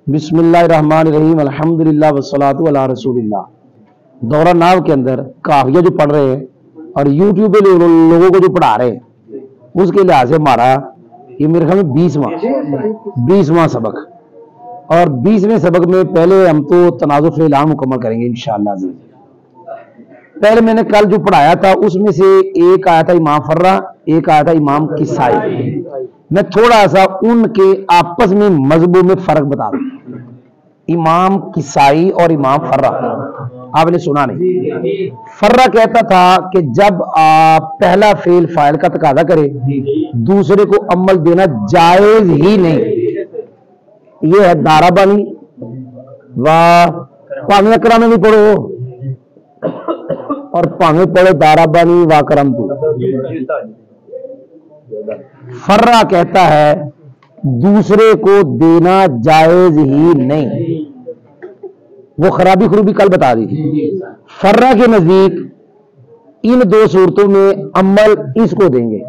बिस्मिल्लाहिर्रहमानिर्रहीम अल्हम्दुलिल्लाह वस्सलातु अला रसूलिल्लाह। दौरा नाव के अंदर काफिया जो पढ़ रहे हैं और यूट्यूब पे लोगों को जो पढ़ा रहे हैं, उसके लिहाज से हमारा ये मेरे ख्याल में 20वां सबक, और 20वें सबक में पहले हम तो तनाज़ुफ़ इलाम मुकम्मल करेंगे इंशाअल्लाह। पहले मैंने कल जो पढ़ाया था उसमें से एक आया था इमाम फर्रा, एक आया था इमाम किसाई। मैं थोड़ा सा उनके आपस में मजहबों में फर्क बता दूं। इमाम किसाई और इमाम फर्रा, आपने सुना नहीं? फर्रा कहता था कि जब आप पहला फेल फाइल का तकाजा करे, दूसरे को अमल देना जायज ही नहीं। ये है दाराबानी। वाह, पावे करामे भी पढ़ो और पावे पढ़ो दाराबानी वा करम तू। फर्रा कहता है दूसरे को देना जायज ही नहीं। वो खराबी खरूबी कल बता दी थी। फर्रा के नजदीक इन दो सूरतों में अमल इसको देंगे।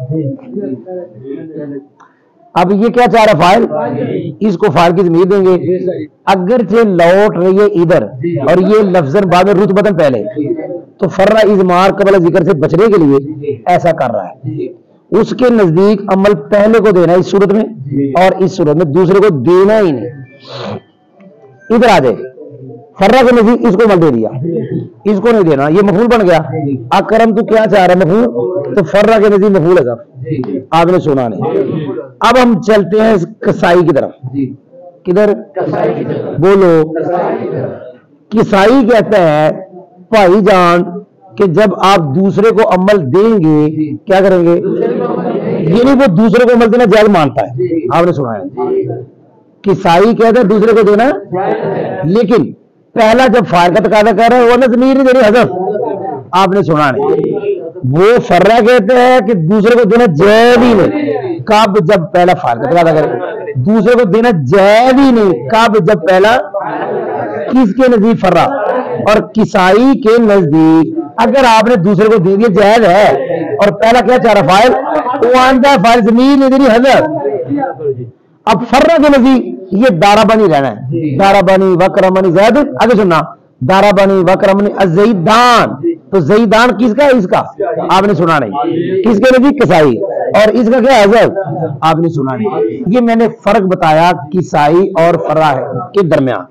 अब ये क्या चाह रहा फाइल, इसको फाइल की जमीर देंगे। अगर से लौट रही है इधर और ये लफ्जन बाद में रुतबतन पहले, तो फर्रा इज़मार कबल जिक्र से बचने के लिए ऐसा कर रहा है। उसके नजदीक अमल पहले को देना इस सूरत में, और इस सूरत में दूसरे को देना ही नहीं। इधर आ जाए, फर्रा के नजदीक इसको अमल दे दिया, इसको नहीं देना, ये मफूल बन गया। अकरम तो क्या चाह रहा है मफूल, तो फर्रा के नजदीक मफूल है सब, आपने सुना नहीं। अब हम चलते हैं कसाई की तरफ। किधर? बोलो। किसाई कहता है भाईजान कि जब आप दूसरे को अमल देंगे क्या करेंगे, ये नहीं वो दूसरे को अमल देना जायज मानता है, आपने सुना है। किसाई कहता है दूसरे को देना, लेकिन पहला जब फाइल का तकाजा कर रहा है वो ना ज़मीर नहीं दे रही हज़फ, आपने सुना नहीं। वो फर्रा कहते हैं कि दूसरे को देना जायज ही नहीं। कब? जब पहला फाइल का तकाजा करे। दूसरे को देना जायज ही नहीं कब? जब पहला। किसके नजदीक? फर्रा। और किसाई के नजदीक अगर आपने दूसरे को दे दिया जायज है, और पहला क्या चाह रहा फाइल, वो आंदा है फाइल ज़मीर नहीं दे रही हज़फ। अब फर्रा के नजदीक ये दाराबानी रहना है। दाराबानी वकरमनी ज़ैद, आगे सुनना, दाराबानी वकरमनी अज़ैदान। तो ज़ैदान किसका है? इसका, आपने सुना नहीं। किसके नजदीक? किसाई। और इसका क्या है? हज़फ, आपने सुना नहीं। ये मैंने फर्क बताया किसाई और फर्रा के दरमियान।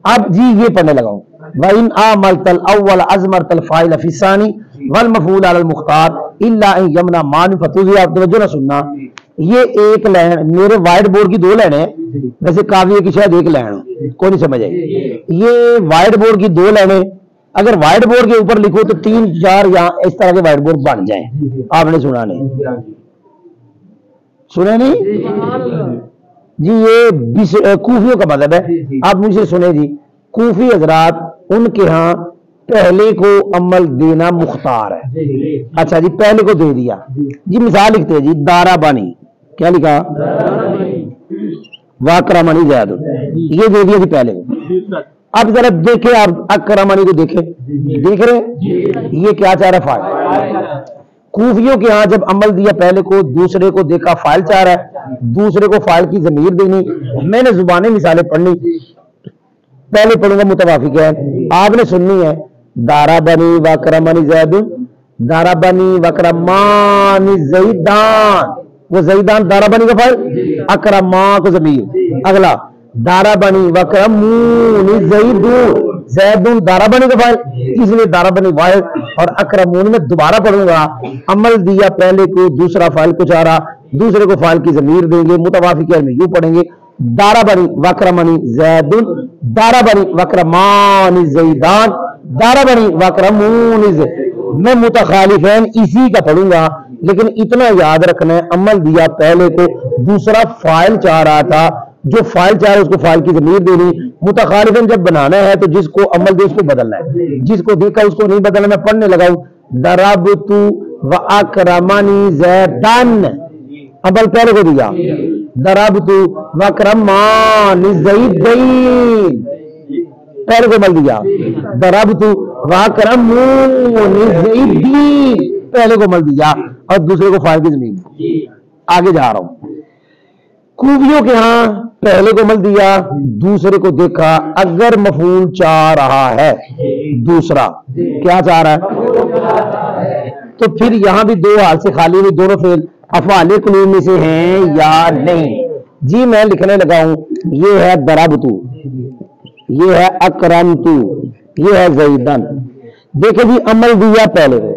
अब जी ये पढ़ने लगाऊं, वइन आमलतल अव्वल अज़मरतल फाइल फिसानी वल मफूल अलल मुख्तार इल्ला अन यमना मान फतुज़ी। आप तवज्जो ना सुनना, ये एक लाइन मेरे व्हाइट बोर्ड की 2 लाइन है, वैसे काफी की शायद 1 लाइन, कोई नहीं समझ आई। ये व्हाइट बोर्ड की 2 लाइनें, अगर व्हाइट बोर्ड के ऊपर लिखो तो 3-4 यहाँ इस तरह के व्हाइट बोर्ड बन जाए। आपने सुना नहीं? सुने नहीं जी? ये कूफियों का मज़हब है। आप मुझसे सुने जी, कूफी हजरात उनके यहाँ पहले को अमल देना मुख्तार है। अच्छा जी, पहले को दे दिया जी। मिसाल लिखते हैं जी, दाराबानी, क्या लिखा? वाकरामानी ज़ैद, ये दे दिया जी पहले को। अब जरा देखे, आप अकरामानी को देखे, देख रहे ये क्या चाह रहा फाइल। कूफियों के यहाँ जब अमल दिया पहले को, दूसरे को देखा फाइल चाह रहा है, दूसरे को फाइल की ज़मीर देनी। मैंने जुबानी मिसालें पढ़नी, पहले पढ़ूंगा मुतवाफिक है, आपने सुननी है। दाराबानी वकरमानी ज़ैदुन, दाराबानी वकरमानी ज़ैदान। वो ज़ैदान दाराबानी का फाइल, अकरमा को ज़मीर। अगला दाराबानी वकरमूनी ज़ैदुन, ज़ैदुन दाराबानी का फाइल, इसलिए दाराबानी वाहिद। और अकरमूनी में दोबारा पढ़ूंगा, अमल दिया पहले को, दूसरा फाइल को चाह रहा, दूसरे को फाइल की ज़मीर देंगे। मुतवाफिक में यूं पढ़ेंगे, दाराबानी वकरमानी ज़ैदुन, दाराबानी वकरमानी ज़ैदान, दाराबानी वकरमूनी ज़ैदुन। मैं मुतखालिफैन इसी का पढ़ूंगा, लेकिन इतना याद रखना है, अमल दिया पहले को, दूसरा फाइल चाह रहा था, जो फाइल चाह रहा है उसको फाइल की ज़मीर देनी। मुतखालिफैन जब बनाना है तो जिसको अमल दे उसको बदलना है, जिसको देखा उसको नहीं बदलना। मैं पढ़ने लगाऊं, दराबतु व अकरमानी ज़ैदान, अमल पहले को दिया। दराबतु वकरमानी ज़ैदैन, पहले को अमल दिया। दराबतु वकरमूनी ज़ैदीन, पहले को अमल दिया, और दूसरे को फाइल की ज़मीन। आगे जा रहा हूं। खूबियों के यहाँ पहले को अमल दिया, दूसरे को देखा, अगर मफूल चाह रहा है, दूसरा क्या चाह रहा है, तो फिर यहां भी दो हाल से खाली हुई, दोनों फेल अफ़आले कुलूब में से हैं या नहीं। जी मैं लिखने लगा हूं, ये है दरबतु, ये है अकरमतु, ये है ज़ैदन। देखो जी अमल दिया पहले को,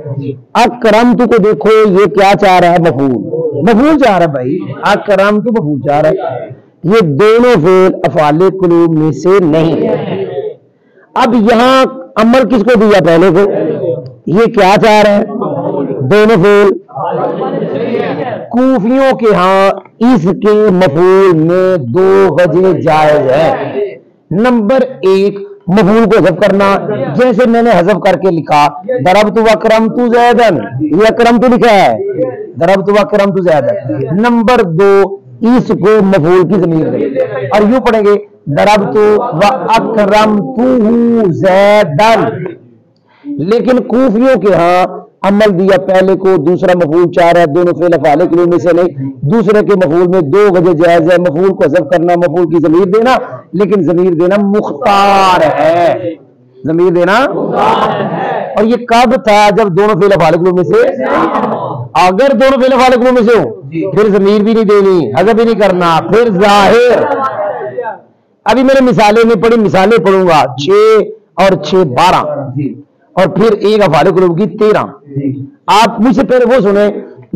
अकरमतु को देखो ये क्या चाह रहा है, मफूल चाह रहा है भाई, अकरमतु मफूल चाह रहा है, ये दोनों फेल अफ़आले कुलूब में से नहीं है। अब यहां अमल किसको दिया, पहले को, ये क्या चाह रहा है, दोनों फेल। कूफियों के यहां इसके मफूल में दो वजह जायज है। नंबर एक, मफूल को हज़फ करना, जैसे मैंने हज़फ करके लिखा दरबतु व करमतु ज़ैदन, ये अकरमतु लिखा है, दरबतु व करमतु ज़ैदन। नंबर दो, इसको मफूल की ज़मीर दे और यूं पढ़ेंगे दरबतु व अकरमतुहु ज़ैदन। लेकिन कूफियों के यहां अमल दिया पहले को, दूसरा मफूल चाह रहा है, दोनों फेल अफ़आले कुलूब में से नहीं, दूसरे के मफूल में दो वजह जायज है, मफूल को हज़फ करना, मफूल की ज़मीर देना, लेकिन ज़मीर देना मुख्तार है, ज़मीर देना। और ये कब था, जब दोनों फेल अफ़आले कुलूब में से, अगर दोनों फेल अफ़आले कुलूब में से हो फिर ज़मीर भी नहीं देनी, हज़फ भी नहीं करना, फिर ज़ाहिर। अभी मैंने मिसालें नहीं पढ़ी, मिसालें पढ़ूंगा, 6 और 6 12 और फिर एक अफ़आले कुलूब की 13। आप मुझसे पहले वो सुने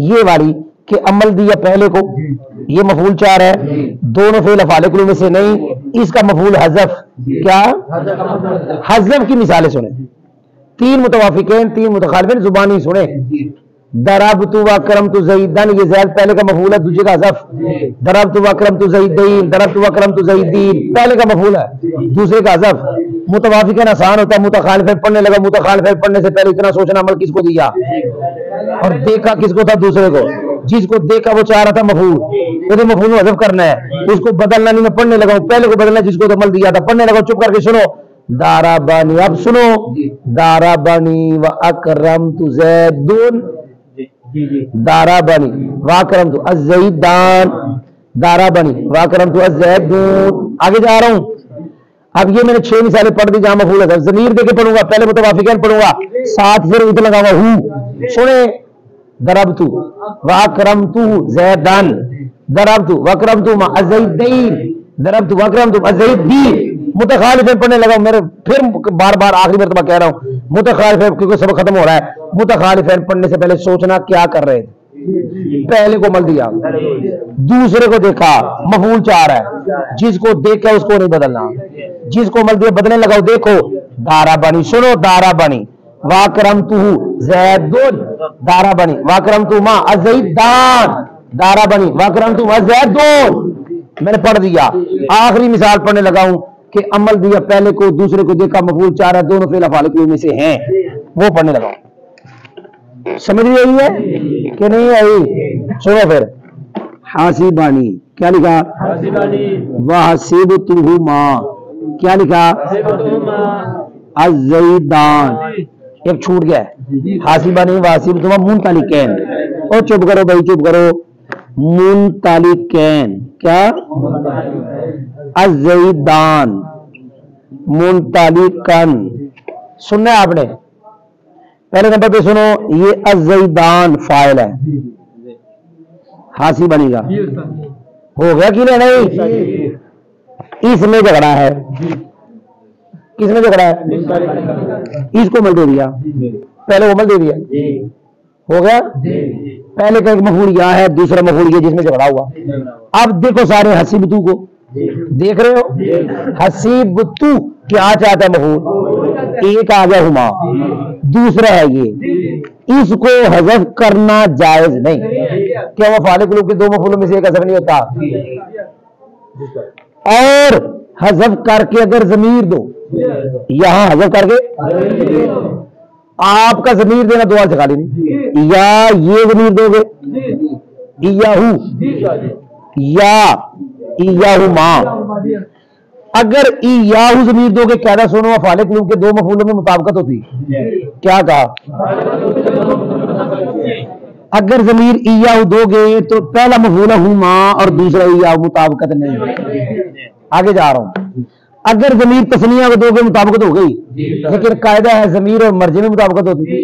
ये वाली कि अमल दिया पहले को, ये मफूल चाह रहा है, दोनों फेल अफ़आले कुलूब में से नहीं, इसका मफूल हज़फ, क्या हज़फ की मिसालें सुने, 3 मुतवाफिकैन 3 मुतखालिफैन जुबानी सुने। दरबतु व करमतु ज़ैदन, ये ज़ैद पहले का मफूल है, दूसरे का हज़फ। दरबतु व करमतु ज़ैदैन, दरबतु व करमतु ज़ैदीन, पहले का मफूल है, दूसरे का हज़फ। मुतवाफिकैन आसान होता है, मुतखालिफैन पढ़ने लगा, मुतखालिफैन पढ़ने से पहले इतना सोचना अमल किसको दिया और देखा किसको था, दूसरे को। जिसको देखा वो चाह रहा था मफूल, तो मफूल में हज़फ करना है, उसको बदलना नहीं। मैं पढ़ने लगा हूं, पहले को बदलना जिसको तो अमल दिया था, पढ़ने लगा, चुप करके सुनो। दारा बनी, अब सुनो, दारा बनी व अकरमतु ज़ैदुन, दारा बनी व अकरमतु अज़्ज़ैदान, दारा बनी व अकरमतु अज़्ज़ैदून। आगे जा रहा हूं, अब ये मैंने 6 मिसालें पढ़ दी जहां मफूल है, ज़मीर देके पढ़ूंगा, पहले मुतवाफिकैन पढ़ूंगा, साथ फिर इतना लगाऊंगा हूं। सुने, दरबतु व अकरमतुहु ज़ैदन, दरबतु व अकरमतु मा अज़्ज़ैदैन, दरबतु व अकरमतु अज़्ज़ैदीन। मुतखालिफैन पढ़ने लगा, मेरे फिर बार बार आखिरी मरतबा कह रहा हूं मुतखालिफैन, क्योंकि सब खत्म हो रहा है। मुतखालिफैन पढ़ने से पहले सोचना क्या कर रहे थे, पहले को अमल दिया, दूसरे को देखा, मफूल चाह रहा है, जिसको देखा उसको नहीं बदलना, जिसको अमल दिया बदलने लगाओ। देखो दारा बनी, सुनो, दारा बनी व करमतुहु ज़ैदुन, दारा बनी व करमतु मा अज़्ज़ैदान, दारा बनी व करमतु मा ज़ैदुन। मैंने पढ़ दिया। आखिरी मिसाल पढ़ने लगा हूं कि अमल दिया पहले को, दूसरे को देखा, मफूल चाह रहा है, दोनों फेल अफ़आले कुलूब में से हैं, वो पढ़ने लगा। समझ में आई है कि नहीं आई? सुनो फिर, हासिबानी, क्या लिखा, वहसिबतुहुमा, क्या लिखा, अज़्ज़ैदान, एक छूट गया है, हासिबानी वहसिबतुहुमा मुनतालिकैन। और चुप करो भाई, चुप करो, मुनतालिकैन, क्या, अज़्ज़ैदान, मुनतालिकन। सुनना है आपने, पहले नंबर पे सुनो, ये अज़्ज़ैदान फाइल है, हासी बनेगा, हो गया कि नहीं? इसमें झगड़ा है, किसमें झगड़ा है, इसको मल दे दिया, पहले को मल दे दिया, हो गया। पहले का एक मफूल यहां है, दूसरा मफूल ये जिसमें झगड़ा हुआ। अब देखो सारे हसीबतू को देख रहे हो, हसीबतू क्या चाहता है मफूल, एक आ गया हुमा, दूसरा है ये, इसको हज़फ करना जायज नहीं। क्या अफ़आले कुलूब के 2 मफूलों में से एक हज़फ नहीं होता? और हज़फ करके अगर ज़मीर दो, यहां हज़फ करके आपका ज़मीर देना दुआ से खाली नहीं, या ये ज़मीर दोगे, इयाहू या इयाहुमा, अगर इयाहू ज़मीर दोगे, कहना सुनो, अफ़आले कुलूब के 2 मफूलों में मुताबिकत होती, क्या कहा, अगर जमीर इया दोगे तो पहला मफूल हुमा और दूसरा इया मुताबिकत नहीं। आगे जा रहा हूं, अगर जमीर तस्निया को दोगे मुताबिकत हो गई, लेकिन कायदा है जमीर और मर्जी में मुताबिकत होती है।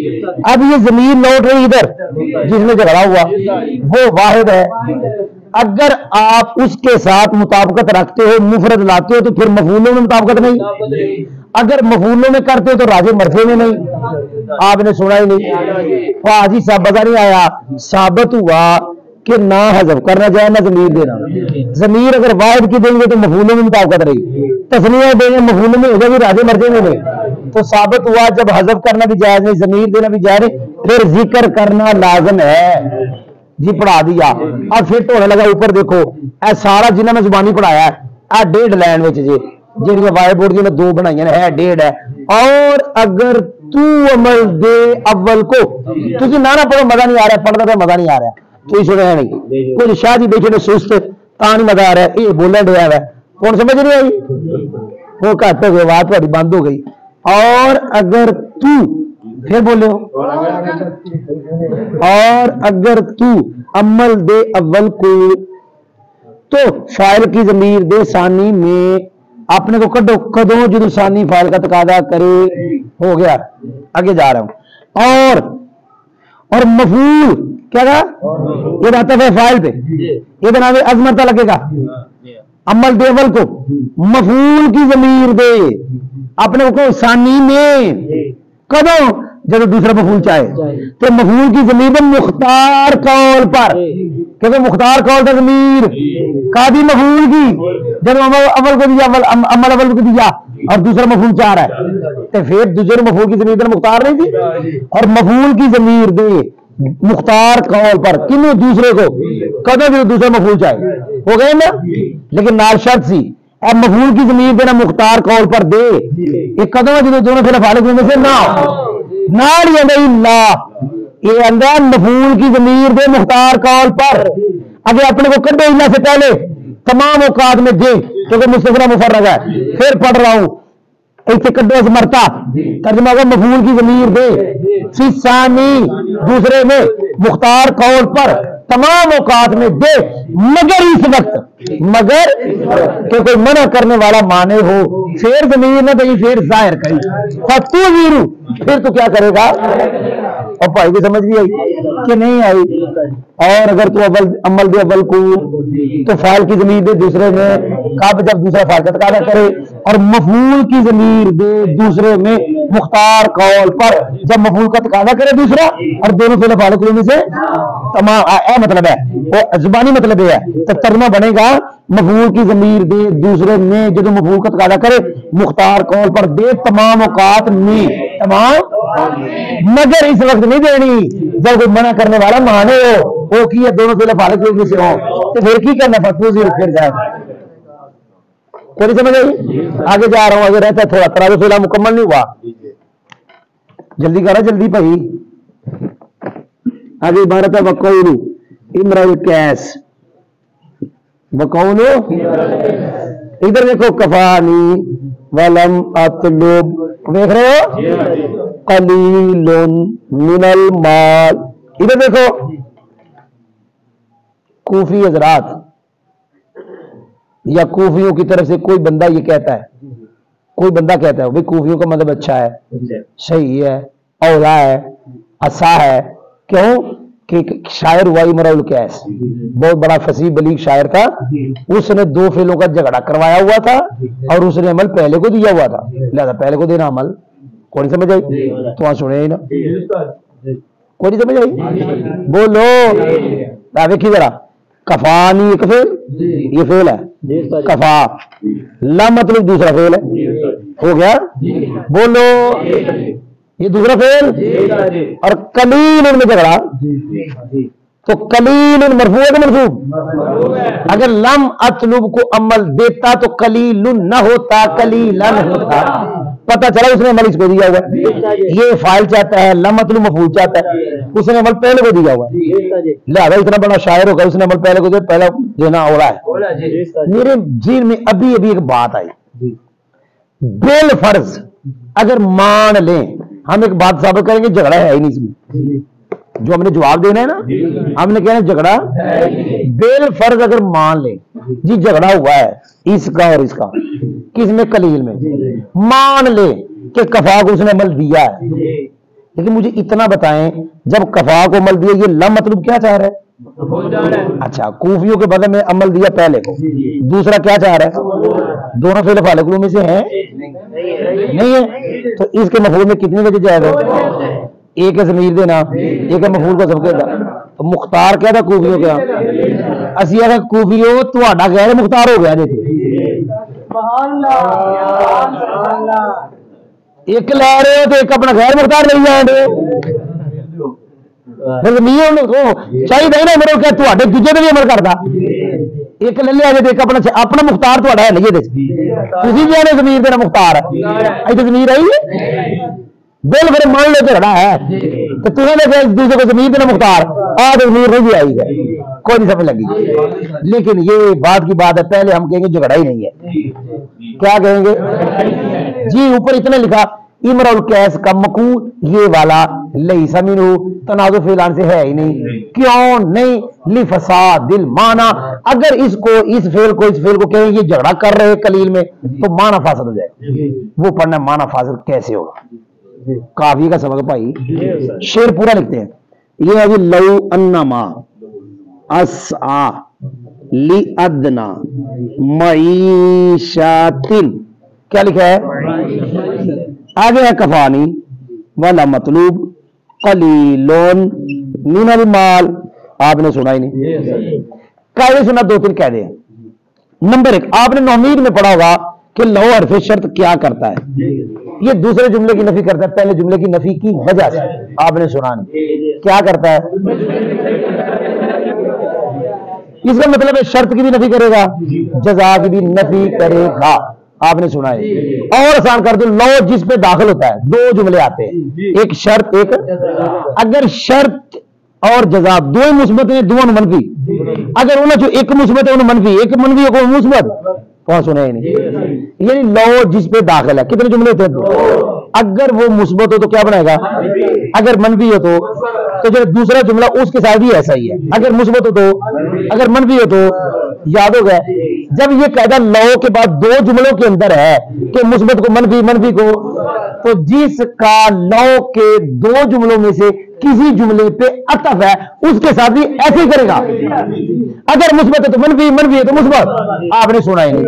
अब ये जमीर लौट रही इधर जिसमें झगड़ा हुआ वो वाहिद है, अगर आप उसके साथ मुताबिकत रखते हो, मुफरद लाते हो, तो फिर मफूलों में मुताबिकत नहीं। अगर मफूलों में करते हो तो राजे मर्जे में नहीं। आपने सुना ही नहीं, हाजी साहब बता नहीं आया, साबित हुआ कि ना हजफ करना जाए ना जमीर देना। जमीर अगर वाहिद की देंगे तो मफूलों में मुताबिकत रही, तस्नीया देंगे मफूलों में हो जाएगी, राजे मर्जे में नहीं। तो साबित हुआ जब हजफ करना भी जायज नहीं, जमीर देना भी जायज नहीं, फिर जिक्र करना लाजम है। जी पढ़ा दिया, अब फिर ढोने लगा ऊपर देखो, ए सारा जिन्हें मैं जुबानी पढ़ाया है 1.5 लाइन में जी जी वाइट बोर्ड जी ने 2 बनाई है 1.5 है। और अगर तू अमल दे अव्वल को, तुझे ना पढ़ो मजा नहीं आ रहा, पढ़ना तो मजा नहीं आ रहा, कोई सुना नहीं, कोई शाह जी बैठे ने सुस्त ता नहीं मजा आ रहा है, ये बोलने डया है, कौन समझ नहीं आई, वो घट हो गई, बात थोड़ी बंद हो गई। और अगर तू, फिर बोले हो, और अगर तू अमल दे अव्वल को तो फाइल की जमीर दे सानी में अपने को कदो कदों जो सानी फाइल का तकादा करे। हो गया, आगे जा रहा हूं। और मफूल क्या था, ये रहता है फाइल पे, ये बना अजमत लगेगा। अमल दे अव्वल को मफूल की जमीर दे अपने को सानी में कदों जब दूसरा मफूल चाहे, तो मफूल की जमीर मुख्तार कौल पर, क्योंकि मुख्तार कौल था जमीर कादी मफूल की, जब अव्वल को दिया, अमल अव्वल को दिया और दूसरा मफूल चाह रहा है, तो फिर दूसरे मफूल की जमीर मुख्तार नहीं थी। और मफूल की जमीर दे मुख्तार कौल पर किन्हों दूसरे को कदों जो दूसरा मफूल चाहे, हो गए ना। लेकिन नाल शर्त सी, अब मफूल की जमीर देना मुख्तार कौल पर दे, एक कदों जो दोनों फिर फालिक में से ना ये अंदर मफूल की जमीर दे मुख्तार कौल पर, अगर अपने को कड्डो इल्ला से पहले तमाम औकात में दे, क्योंकि मुस्तफरा मुफर्रग है, फिर पढ़ रहा हूं इसे कड्डो से मरता तर्जुमा होगा मफूल की जमीर दे फिसानी दूसरे में मुख्तार कौल पर तमाम औकात में दे, मगर इस वक्त, मगर कि कोई मना करने वाला माने हो, फिर जमीर ना दही फिर जाहिर करी फतू वीरू, फिर तो क्या करेगा। और भाई की समझ भी आई कि नहीं आई। और अगर तू अमल दे अव्वल को तो फाइल की जमीर दे दूसरे में कब जब दूसरा फाइल का तकादा करे, और मफूल की जमीर दे दूसरे में मुख्तार कौल पर जब मफूल का तकादा करे दूसरा, और दोनों फिर फाइल में से तमाम मतलब है वो जुबानी मतलब है, तो तर्जुमा बनेगा मफूल की जमीर दे दूसरे में जो मफूल का तकादा करे मुख्तार कौल पर दे तमाम औकात में, तमाम मगर इस वक्त नहीं देनी जब कोई मना करने वाला माने हो कि ये दोनों फिर फालिक में से हो, तो फिर की करना फतू फिर जाए। कोई समझ आई। आगे जा रहा हूं, आगे रहता है थोड़ा तराजू फिलहाल मुकम्मल नहीं हुआ, जल्दी करा जल्दी भाई। आगे इबारत है वकौलू इमरुल कैस, वकौलू इधर देखो कफानी वलम अतलुब, देख रहे हो कलीलुन मिनल माल। इधर देखो कूफी हजरात या कूफियों की तरफ से कोई बंदा ये कहता है, कोई बंदा कहता है भाई कूफियों का मतलब अच्छा है, सही है, औला है, असा है, क्यों कि शायर हुआ इमरुल कैस, बहुत बड़ा फसीह बलीग शायर था, उसने 2 फेलों का झगड़ा करवाया हुआ था और उसने अमल पहले को दिया हुआ था, लिहाजा पहले को देना अमल। कौन समझ आई, तो वहां सुने ही ना, कोई समझ आई, बोलो देखिए जरा। कफानी एक फेल, ये फेल है, कफा ला मतलब दूसरा फेल है, हो गया, बोलो ये दूसरा फेल। और कलील में झगड़ा, तो कलील मरफू है कि मनसूब, अगर लम अतलुब को अमल देता तो कलील न होता, कलीलन होता, पता चला उसने अमल इसको दिया हुआ, ये फाइल चाहता है, लम अतलुब मफूल चाहता है, उसने अमल पहले को दिया हुआ, लिहाजा इतना बड़ा शायर होगा उसने अमल पहले को दिया, पहला देना हो रहा है। मेरे जीन में अभी अभी एक बात आई, बेल फर्ज अगर मान लें, हम एक बात साबित करेंगे झगड़ा है ही नहीं इसमें, जो हमने जवाब देना है ना, हमने कहना झगड़ा बेल फर्ज अगर मान ले जी झगड़ा हुआ है इसका और इसका, किसमें कलील में, मान ले कि कफा को उसने अमल दिया है, लेकिन मुझे इतना बताएं जब कफा को अमल दिया, ये लम मतलब क्या चाह रहा है? अच्छा, कूफियों के बदले में अमल दिया पहले को, दूसरा क्या चाह रहा है? दोनों फेल फालकुलों में से है नहीं है, तो इसके मफूल में कितनी वजह जाएगा? एक है ज़मीर देना, एक है मफूल को सबके दा। तो मुख्तार क्या था कूफियों क्या? असिया का कूफियों तुहाडा गैर मुख्तार हो गया। देखिए एक लै रहे हो तो एक अपना गैर मुख्तार नहीं जाए चाहिए ना मेरे क्या तुहाडे दूजे भी अमल करता, एक ले लिया एक अपना मुख्तार तुहाडा है नहीं, तुसीं भी आने ज़मीर देना मुख्तार है, ज़मीर आई है बिल फिर मान लो झगड़ा है तो तुम्हें एक दूसरे को ज़मीर देना मुख्तार, आज ज़मीर नहीं आई है, कोई नहीं समझ लगी। लेकिन ये बात की बात है, पहले हम कहेंगे झगड़ा ही नहीं है, क्या कहेंगे जी? ऊपर इतना लिखा इमरुल कैस का मकूल, ये वाला लई समीनू तनाज़ु फिलान से है ही नहीं, क्यों नहीं? ली फसाद दिल माना, अगर इसको इस फेल को कहेंगे ये झगड़ा कर रहे कलील में तो माना फासद हो जाए। वो पढ़ना माना फासद कैसे होगा? काफी का सबक भाई, शेर पूरा लिखते हैं। ये है लऊ अन्नमा अस्आ ली अदना मईशातिन, क्या लिखा है? आगे है कफानी वाला मतलूब कलीलोन मिनल माल, आपने सुना ही नहीं, कायदे सुना, दो तीन कायदे। नंबर एक, आपने नौमीद में पढ़ा होगा कि लौ हरफ शर्त क्या करता है? ये दूसरे जुमले की नफी करता है पहले जुमले की नफी की वजह से, आपने सुना नहीं, क्या करता है? इसका मतलब है शर्त की भी नफी करेगा, जजा की भी नफी करेगा, आपने सुना है। और आसान कर दो, लौ जिस पे दाखिल होता है दो जुमले आते हैं, एक शर्त एक, अगर शर्त और जजा दो ही मुस्बत है दो मनफी, अगर उन्हें जो एक मुस्बत है उन्हें मनफी, एक मनफी को मुस्बत, कौन सुना ही नहीं? यानी लौ जिस पे दाखिल है, कितने जुमले होते हैं? अगर वो मुस्बत हो तो क्या बनाएगा, अगर मनफी हो तो जो दूसरा जुमला उसके साथ भी ऐसा ही है, अगर मुस्बत हो तो, अगर मनफी हो तो, याद हो गया? जब ये कायदा लौ के बाद दो जुमलों के अंदर है कि मुस्बत को मनफी, मनफी को, तो जिसका लौ के दो जुमलों में से किसी जुमले पे अतफ है उसके साथ भी ऐसे ही करेगा, अगर मुस्बत है तो मनफी, मनफी है तो मुस्बत, आपने सुना ही नहीं।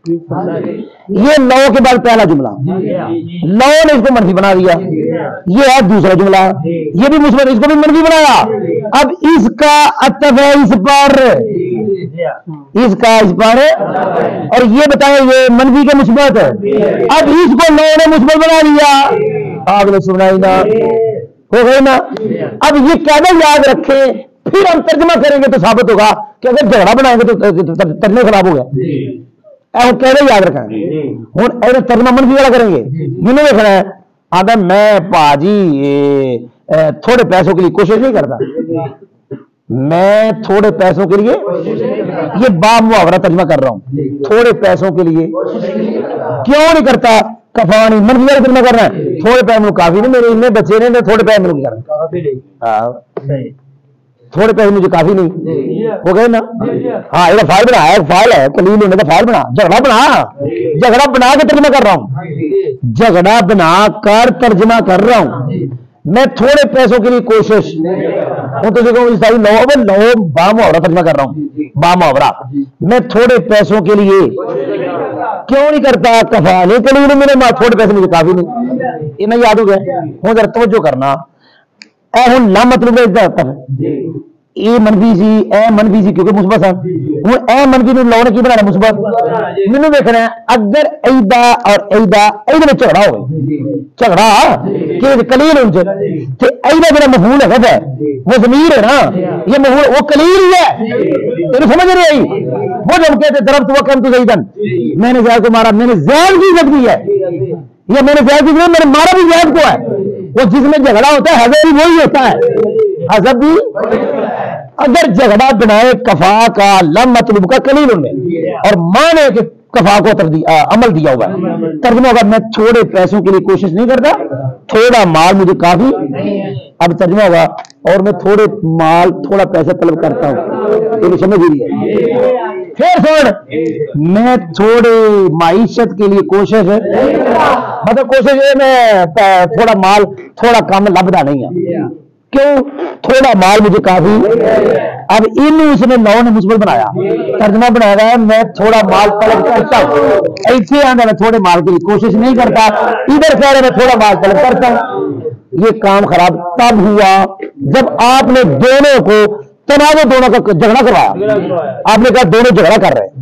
ये लौ के बाद पहला जुमला, लौ ने इसको मनफी बना दिया, ये है दूसरा जुमला, ये भी मुस्बत, इसको भी मनफी बनाया, अब इसका अतफ है इस पर, इसका इस पर, और ये बताए ये मनफी के मुस्बत, अब इसको लौ ने मुस्बत बना लिया, आपने सुना ही ना, हो गई ना? अब ये कहना याद रखें, फिर हम तर्जमा करेंगे तो साबित होगा कि अगर झगड़ा बनाएंगे तो तर्जमे खराब हो गया, कहना याद रखना है। और ऐसे तर्जमा मनफी वाला करेंगे, इन्हें देखना है आदम मैं पाजी थोड़े पैसों के लिए कोशिश नहीं करता, मैं थोड़े पैसों के लिए, ये बा मुहावरा तर्जमा कर रहा हूं, थोड़े पैसों के लिए क्यों नहीं करता? कफानी मनफी वाला तर्जमा कर रहा है, थोड़े पैसे में काफी नहीं, मेरे इतने बच्चे ने थोड़े पैसे में कर थोड़े पैसे मुझे काफी नहीं, हो गए ना? हाँ, ये फाइल बना है, फाइल है कलील होने का, फाइल बना, झगड़ा बना के तर्जमा कर रहा हूं, झगड़ा बना कर तर्जमा कर रहा हूं, मैं थोड़े पैसों के लिए कोशिश, तो सारी लौ बा मुहावरा तर्जमा कर रहा हूं, बा मुहावरा, मैं थोड़े पैसों के लिए क्यों नहीं करता? कफानी कलील मेरे थोड़े पैसे मुझे काफी नहीं, इन्हें याद हो गया? हूं जरा तवज्जो करना, हूं ला मतलब ए मनफी सी, ए मनफी सी क्योंकि मुस्बत है, हूं ए मनफी ने लौ ने की बनाना मुस्बत, मैंने देखना है अगर ऐदा और ऐदा ऐदे में झगड़ा हो, झगड़ा कि कलील उनसे ते ऐदा मेरा मफूल है वो ज़मीर है ना, ये मफूल वो कलील ही है, तेरे समझ नहीं आई? वो जब कहते दरब तो वकम तो ज़ैदन, मैंने ज़ैद को मारा, मैंने ज़ैद की इज्जत की है, या मैंने ज़ैद की मैंने मारा भी ज़ैद को है, वो जिसमें झगड़ा होता है हज़ब भी वही होता है, हज़ब भी। अगर झगड़ा बनाए कफा का लम मतलूब का कलील में और माने कि कफा को अमल दिया होगा, तर्जुमा होगा मैं थोड़े पैसों के लिए कोशिश नहीं करता, थोड़ा माल मुझे काफी अब तर्जुमा होगा, और मैं थोड़े माल थोड़ा पैसा तलब करता हूँ, ये समझ ही नहीं है। फिर सुन, मैं थोड़े माइशत के लिए कोशिश है, मतलब कोशिश है मैं थोड़ा माल थोड़ा कम लभदा नहीं है, क्यों? थोड़ा माल मुझे काफी। अब इन उसने नौ ने मुस्बत बनाया, तर्जमा बनाया है मैं थोड़ा माल तलब करता हूँ, ऐसे आंदा मैं थोड़े माल के लिए कोशिश नहीं करता, इधर कह रहे मैं थोड़ा माल तलब करता हूँ। ये काम खराब तब हुआ जब आपने दोनों को तनाव, दोनों का झगड़ा करवाया। आपने कहा दोनों झगड़ा कर रहे हैं,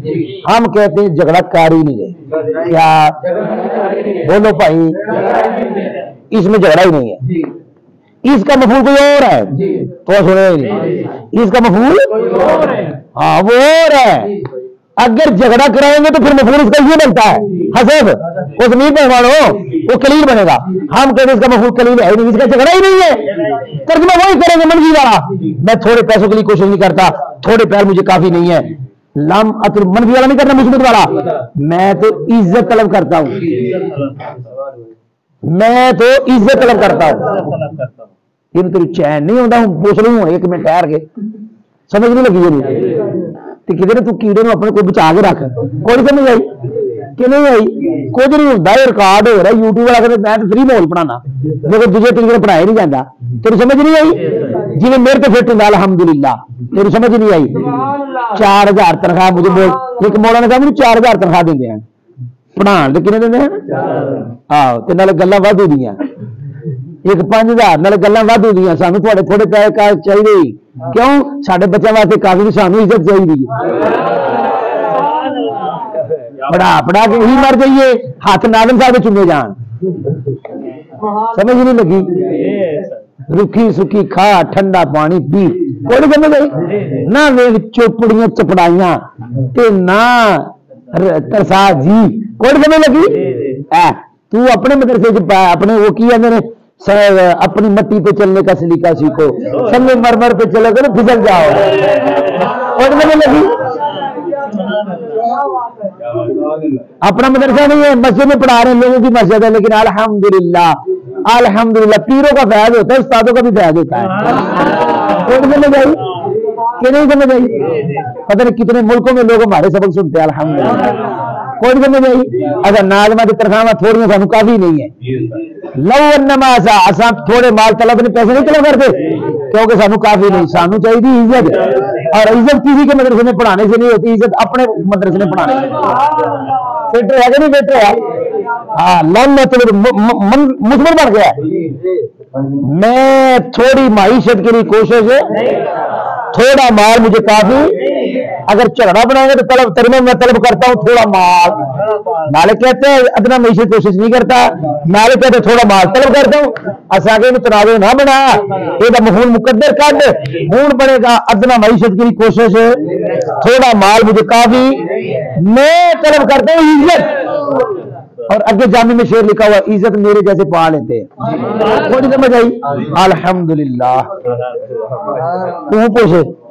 हम कहते हैं झगड़ा कर ही नहीं है। क्या बोलो भाई, इसमें झगड़ा ही नहीं है, इसका मफूल कोई और है, तो सुने नहीं, इसका मफूल हाँ वो और है। अगर झगड़ा कराएंगे तो फिर मफूल इसका ये बनता है हसब, वो जमीन पर मानो वो कलील बनेगा। हम कहते हैं इसका मफूल कलील है नहीं, इसका झगड़ा ही नहीं है, तर्जुमा वही करेंगे मनफी वाला। मैं थोड़े पैसों के लिए कोशिश नहीं करता, थोड़े पैर मुझे काफी नहीं है, लाम अतर मनफी वाला नहीं करना, मुस्बत वाला। मैं तो इज्जत तलब करता हूँ, मैं तो इज्जत तलब करता हूँ। इन तेरी चैन नहीं होता हूँ, पूछ लूँ एक मिनट ठहर के, समझ नहीं लगी तो किधर तू कीड़े में अपने को बचा के रख, कोई समझ आई कि नहीं आई? कुछ नहीं होता, रिकॉर्ड हो रहा है यूट्यूब वाला, मैं तो फ्री माहौल पढ़ाना, देखो दूसरे तरीके पढ़ाया नहीं जाता। तेरी समझ नहीं आई? जिन्हें मेरे तो फिट होंगे अल्हम्दुलिल्लाह, तेरी समझ नहीं आई? 4000 तनख्वाह मुझे बोल, एक मौलाना साहब मुझे 4000 तनख्वाह देंगे हैं, पढ़ाने कितने देंगे हैं? आहो, ते नाल गल्लां वाधू दियां, एक 5000 नाल गल्लां वाधू दियां, सानू थोड़े थोड़े पैसे चाहिए, क्यों? साडे बच्चों वास्ते काफी, सानू इज्जत चाहिए, पढ़ा पढ़ा के ही मर जाइए, हाथ नादम साहब चुने जान, समझ नहीं लगी? रुखी सुखी खा, ठंडा पानी पी, कोई समझ आई ना? वे चोपड़ियां चपड़ाइयां ते ना तरसा जी, कोई समझ लगी? तू अपने मदरसे अपने वो की ने अपनी मट्टी पे चलने का सलीका सीखो, संगे मरमर पे चले तो फिसल जाओ, कोई समझ लगी? अपना मदरसा नहीं है, मस्जिद में पढ़ा रहे हैं, लोगों की मस्जिद है, लेकिन अल्हम्दुलिल्लाह अल्हम्दुलिल्लाह पीरों का फैज होता है, उस्तादों का भी फैज होता है। कोई समझ आई कि नहीं समझ आई? पता नहीं कितने मुल्कों में लोग हमारे सबक सुनते हैं अल्हम्दुलिल्लाह, कोई समझ आई? अगर नाजमा की तनख्वाह थोड़ी सानू काफी नहीं है, लवन्नमासा असा थोड़े माल तलब ने पैसे नहीं तलब करते, क्योंकि सानू काफी नहीं, सानू चाहिए इज्जत, और इज्जत किसी के मदरसे में पढ़ाने से नहीं होती, इज्जत अपने मदरसे में पढ़ाने से। बेटे है कि नहीं बेटे है? हाँ, लन मुस्लिम बन गया। मैं थोड़ी माइशत के लिए कोशिश है, थोड़ा माल मुझे काफी, अगर झगड़ा बनाएंगे तो तलब तरीमे मैं तलब करता हूँ थोड़ा माल, मालिक कहते हैं अदना माइशत कोशिश नहीं करता, मालिक कहते थोड़ा माल तलब करता हूँ। असागे में तनाज़ुर ना बना, ये मफूल मुकद्दर कर हूं बनेगा, अदना माइशत की कोशिश है, थोड़ा माल मुझे काफी, मैं तलब करता हूँ इज्जत। और आगे जामी में शेर लिखा हुआ, इज्जत मेरे जैसे पा लेते हैं। समझ आई? अल्हम्दुलिल्लाह। पूछे